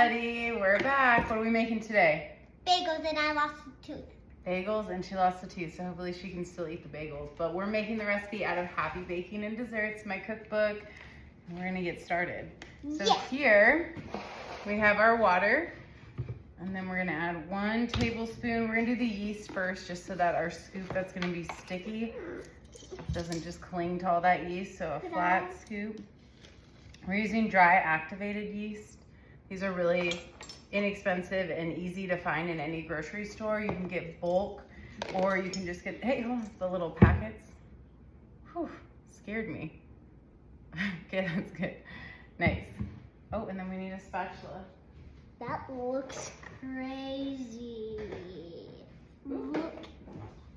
everybody. We're back. What are we making today? Bagels, and I lost a tooth. Bagels, and she lost a tooth, so hopefully she can still eat the bagels. But we're making the recipe out of Happy Baking and Desserts, my cookbook, and we're gonna get started. So here we have our water, and then we're gonna add 1 tablespoon. We're gonna do the yeast first, just so that our scoop that's gonna be sticky doesn't just cling to all that yeast, so a flat scoop. We're using dry activated yeast. These are really inexpensive and easy to find in any grocery store. You can get bulk, or you can just get, hey, hold on, the little packets. Whew, scared me. Okay, that's good. Nice. Oh, and then we need a spatula. That looks crazy. Look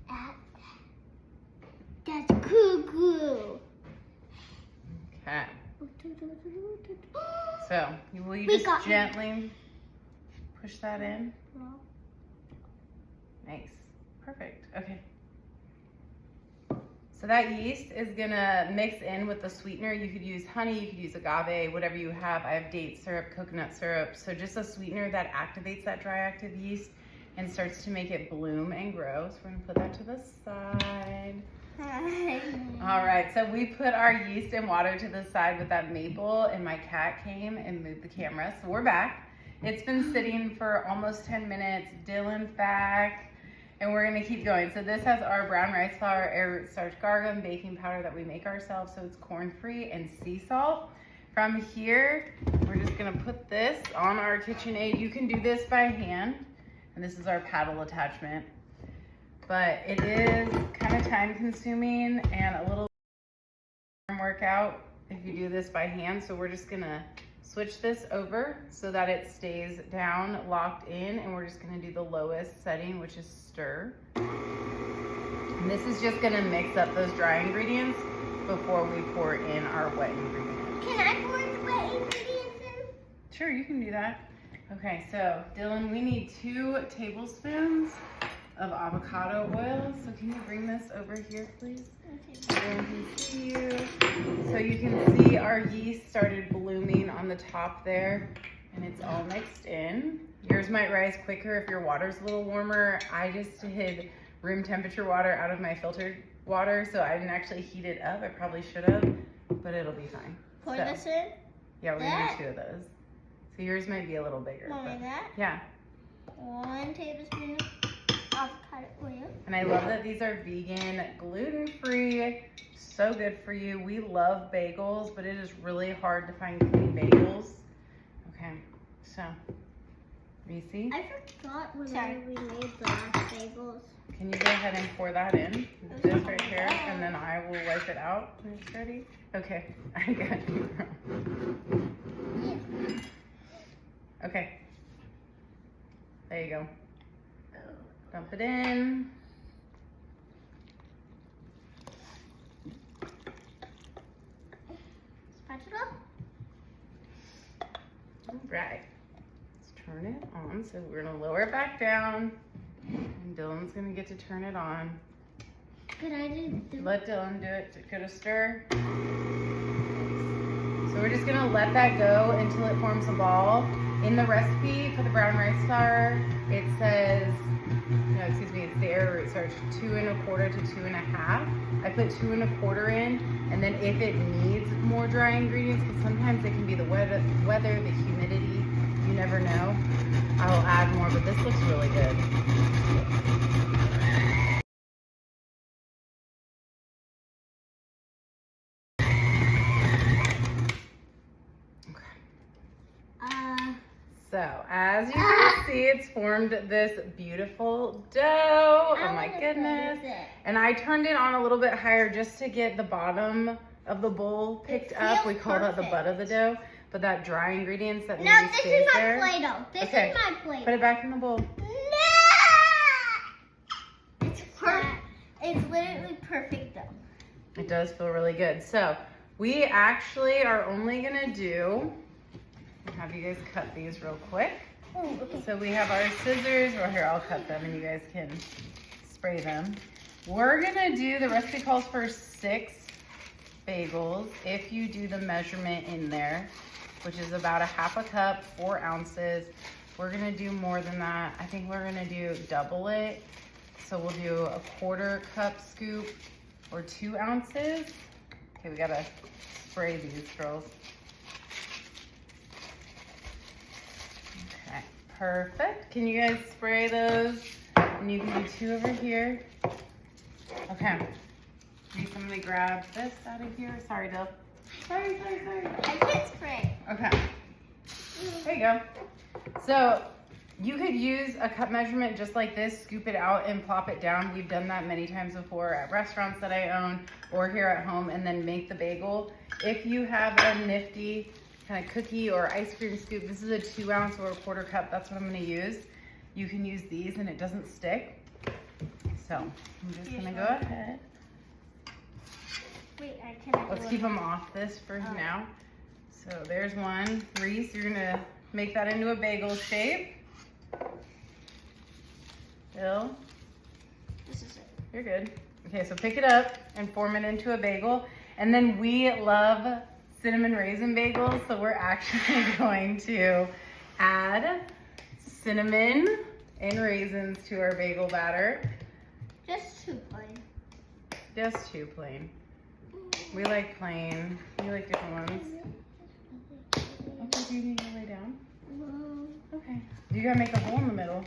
at that. That's cuckoo. Okay. So, will you just gently push that in? Nice. Perfect. Okay. So that yeast is gonna mix in with the sweetener. You could use honey, you could use agave, whatever you have. I have date syrup, coconut syrup. So just a sweetener that activates that dry active yeast and starts to make it bloom and grow. So we're gonna put that to the side. All right, so we put our yeast and water to the side with that maple, and my cat came and moved the camera. So we're back. It's been sitting for almost 10 minutes. Dylan's back, and we're gonna keep going. So this has our brown rice flour, air root starch, gargum, baking powder that we make ourselves. So it's corn-free and sea salt. From here, we're just gonna put this on our KitchenAid. You can do this by hand, and this is our paddle attachment. But it is kind of time consuming and a little workout if you do this by hand. So we're just gonna switch this over so that it stays down, locked in, and we're just gonna do the lowest setting, which is stir. And this is just gonna mix up those dry ingredients before we pour in our wet ingredients. Can I pour the wet ingredients in? Sure, you can do that. Okay, so Dylan, we need 2 tablespoons of avocado oil. So can you bring this over here, please? Everyone can see you. So you can see our yeast started blooming on the top there, and it's all mixed in. Yours might rise quicker if your water's a little warmer. I just did room temperature water out of my filtered water, so I didn't actually heat it up. I probably should have, but it'll be fine. Pour this in? Yeah, we're gonna do 2 of those. So yours might be a little bigger. Mommy, that? Yeah. 1 tablespoon avocado oil. And I love that these are vegan, gluten-free, so good for you. We love bagels, but it is really hard to find clean bagels. Okay, so, Reese? I forgot whenever we made the last bagels. Can you go ahead and pour that in? This right here, and then I will wipe it out when it's ready. Okay, I got you. Okay, there you go. Dump it in. Spatula. All right, let's turn it on. So we're gonna lower it back down, and Dylan's gonna get to turn it on. Could I do? Let Dylan do it. Go to stir. So we're just gonna let that go until it forms a ball. In the recipe for the brown rice flour, it says, no, excuse me, it's the air root starch, 2 1/4 to 2 1/2. I put 2 1/4 in, and then if it needs more dry ingredients, because sometimes it can be the weather, the humidity, you never know, I will add more, but this looks really good. So, as you can see, it's formed this beautiful dough. Oh my goodness. And I turned it on a little bit higher just to get the bottom of the bowl picked up. We call that the butt of the dough. But that dry ingredients that maybe stays there. No, this is my Play-Doh. This is my Play-Doh. Put it back in the bowl. No! It's perfect. It's literally perfect though. It does feel really good. So, we actually are only gonna do, I'll have you guys cut these real quick. Oh, okay. So we have our scissors, or here, I'll cut them and you guys can spray them. We're gonna do, the recipe calls for 6 bagels if you do the measurement in there. which is about a half a cup, 4 ounces. We're gonna do more than that. I think we're gonna do double it. So we'll do a 1/4 cup scoop or 2 ounces. Okay, we gotta spray these girls. Okay, perfect. Can you guys spray those? And you can do 2 over here. Okay. Need somebody grab this out of here. Sorry, Dill. Sorry. I can't spray. Okay. There you go. So you could use a cup measurement just like this, scoop it out and plop it down. We've done that many times before at restaurants that I own or here at home, and then make the bagel. If you have a nifty kind of cookie or ice cream scoop, this is a 2 ounce or a 1/4 cup. That's what I'm gonna use. You can use these and it doesn't stick. So I'm just gonna go ahead. Wait, I cannot. Let's keep them off this for now. So there's 1. Reese, you're gonna make that into a bagel shape. Bill, This is it. you're good. Okay, so pick it up and form it into a bagel. And then we love cinnamon raisin bagels, so we're actually going to add cinnamon and raisins to our bagel batter. Just 2 plain. Just 2 plain. We like plain. We like different ones. Okay, do you need to lay down? Okay. You gotta make a hole in the middle.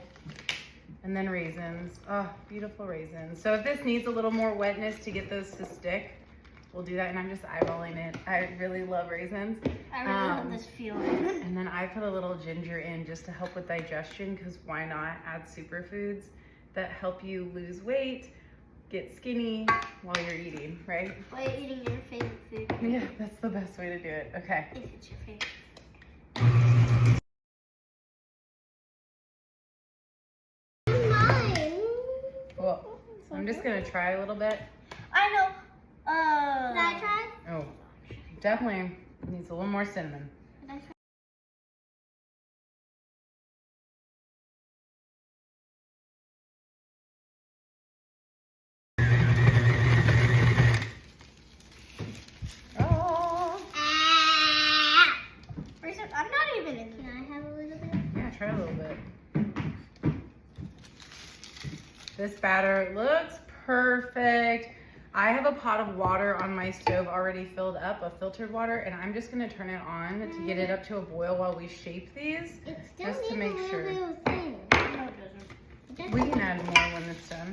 And then raisins. Oh, beautiful raisins. So if this needs a little more wetness to get those to stick, we'll do that. And I'm just eyeballing it. I really love raisins. I really love this feeling. And then I put a little ginger in just to help with digestion, because why not add superfoods that help you lose weight, get skinny while you're eating, right? While you're eating your favorite food. Yeah, that's the best way to do it. Okay. If it's your favorite. Well, I'm just gonna try a little bit. I know. Can I try? Oh, definitely needs a little more cinnamon. Can I try? Oh. I'm not even in. Can I have a little bit? Yeah, try a little bit. This batter looks perfect. I have a pot of water on my stove already filled up, of filtered water, and I'm just gonna turn it on to get it up to a boil while we shape these, just to make sure. We can add more when it's done.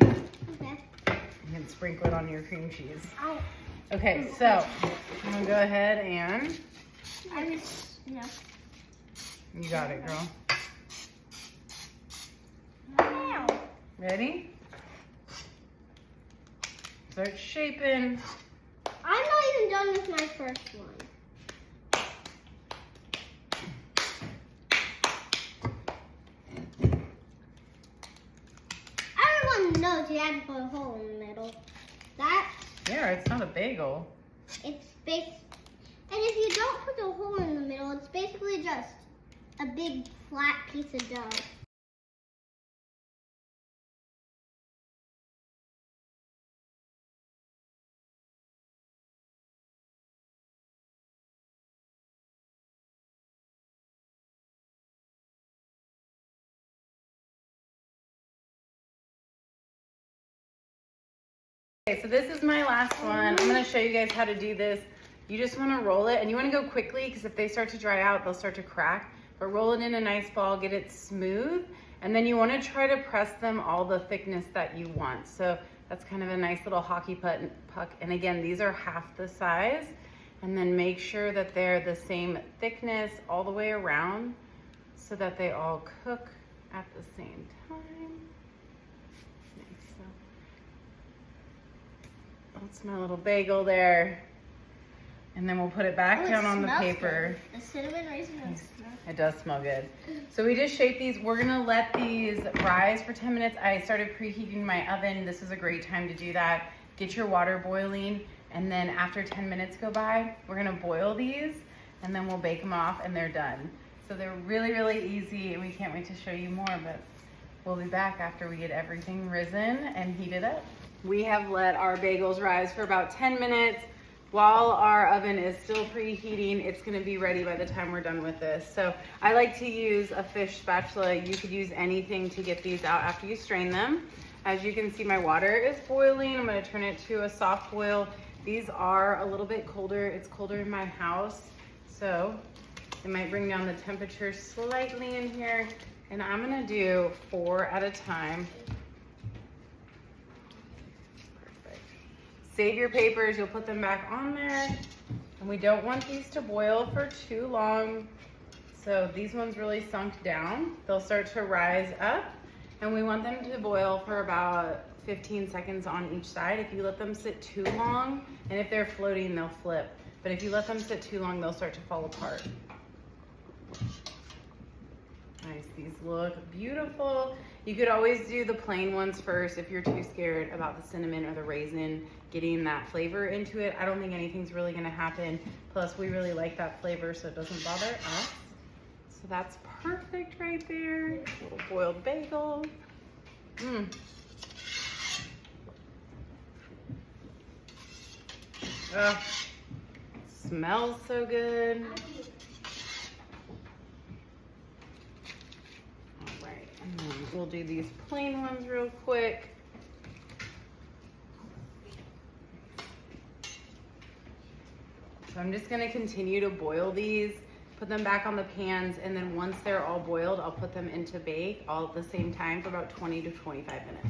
Okay. You can sprinkle it on your cream cheese. Ow. Okay, so I'm gonna go ahead and you got it, girl. Ow. Ready? Start shaping. I'm not even done with my first one. Everyone knows you have to put a hole in the middle. Yeah, it's not a bagel. It's big. And if you don't put a hole in the middle, it's basically just a big flat piece of dough. Okay, so this is my last one. I'm gonna show you guys how to do this. You just wanna roll it, and you wanna go quickly, because if they start to dry out, they'll start to crack. But roll it in a nice ball, get it smooth, and then you wanna try to press them all the thickness that you want. So that's kind of a nice little hockey puck. And again, these are half the size. And then make sure that they're the same thickness all the way around, so that they all cook at the same time. That's my little bagel there. And then we'll put it back down on the paper. Good. The cinnamon raisin does smell. It does smell good. So we just shaped these. We're gonna let these rise for 10 minutes. I started preheating my oven. This is a great time to do that. Get your water boiling, and then after 10 minutes go by, we're gonna boil these, and then we'll bake them off, and they're done. So they're really, really easy, and we can't wait to show you more, but we'll be back after we get everything risen and heated up. We have let our bagels rise for about 10 minutes. while our oven is still preheating, it's gonna be ready by the time we're done with this. So I like to use a fish spatula. You could use anything to get these out after you strain them. As you can see, my water is boiling. I'm gonna turn it to a soft boil. These are a little bit colder. It's colder in my house, so it might bring down the temperature slightly in here. And I'm gonna do 4 at a time. Save your papers, you'll put them back on there. And we don't want these to boil for too long. So these ones really sunk down. They'll start to rise up, and we want them to boil for about 15 seconds on each side. If you let them sit too long, and if they're floating, they'll flip. But if you let them sit too long, they'll start to fall apart. Nice, these look beautiful. You could always do the plain ones first if you're too scared about the cinnamon or the raisin getting that flavor into it. I don't think anything's really gonna happen. Plus, we really like that flavor, so it doesn't bother us. So that's perfect right there. Little boiled bagel. Oh, smells so good. And then we'll do these plain ones real quick. So I'm just gonna continue to boil these, put them back on the pans, and then once they're all boiled, I'll put them into bake all at the same time for about 20 to 25 minutes.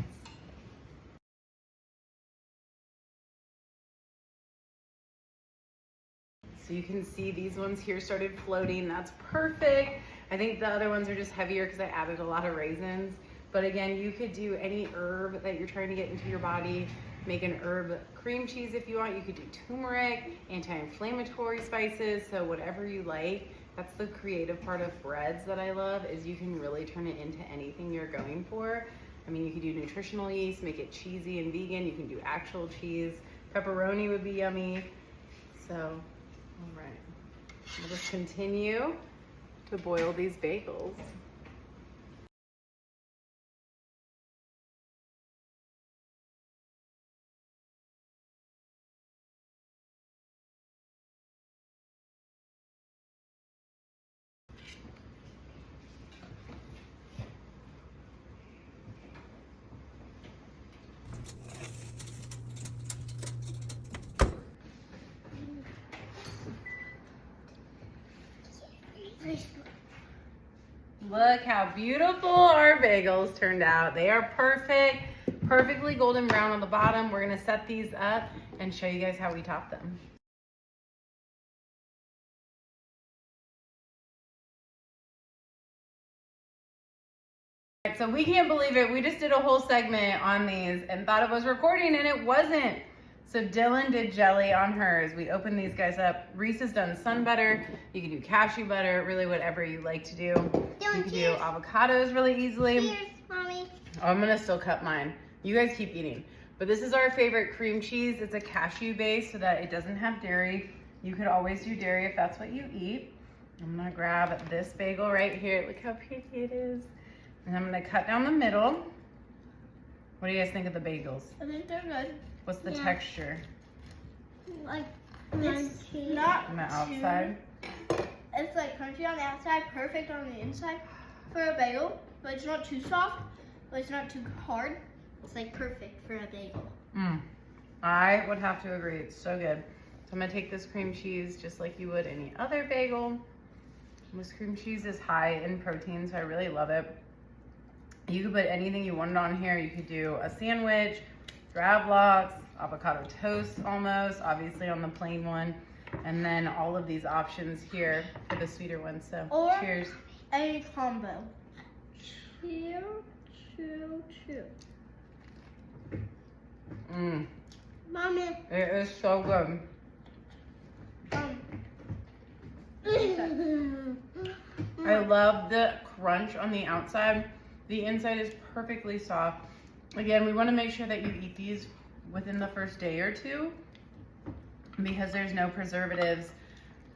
So you can see these ones here started floating. That's perfect. I think the other ones are just heavier because I added a lot of raisins. But again, you could do any herb that you're trying to get into your body. Make an herb cream cheese if you want. You could do turmeric, anti-inflammatory spices, so whatever you like. That's the creative part of breads that I love, is you can really turn it into anything you're going for. I mean, you could do nutritional yeast, make it cheesy and vegan. You can do actual cheese. Pepperoni would be yummy. So, all right. We'll just continue to boil these bagels. Look how beautiful our bagels turned out. They are perfect, perfectly golden brown on the bottom. We're gonna set these up and show you guys how we top them. So we can't believe it. We just did a whole segment on these and thought it was recording, and it wasn't. So Dylan did jelly on hers. We opened these guys up. Reese has done sun butter. You can do cashew butter, really whatever you like to do. Dylan, you can do avocados really easily. Cheers, Mommy. Oh, I'm gonna still cut mine. You guys keep eating. But this is our favorite cream cheese. It's a cashew base so that it doesn't have dairy. You could always do dairy if that's what you eat. I'm gonna grab this bagel right here. Look how pretty it is. And I'm gonna cut down the middle. What do you guys think of the bagels? I think they're good. What's the texture? Like, It's not On the outside? It's like crunchy on the outside, perfect on the inside for a bagel, but it's not too soft, but it's not too hard. It's like perfect for a bagel. I would have to agree. It's so good. So I'm gonna take this cream cheese just like you would any other bagel. This cream cheese is high in protein, so I really love it. You could put anything you wanted on here. You could do a sandwich, gravlax, avocado toast almost, obviously on the plain one. And then all of these options here for the sweeter ones. So Or cheers. a combo. Chew. Mommy. It is so good. I love the crunch on the outside. The inside is perfectly soft. Again, we want to make sure that you eat these within the first day or two because there's no preservatives.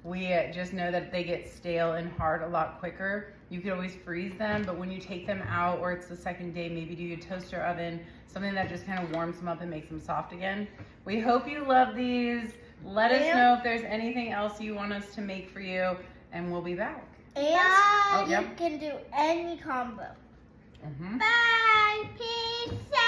We just know that they get stale and hard a lot quicker. You could always freeze them, but when you take them out or it's the second day, maybe do your toaster oven, something that just kind of warms them up and makes them soft again. We hope you love these. Let us know if there's anything else you want us to make for you, and we'll be back. And yep. you can do any combo. Bye. Peace out.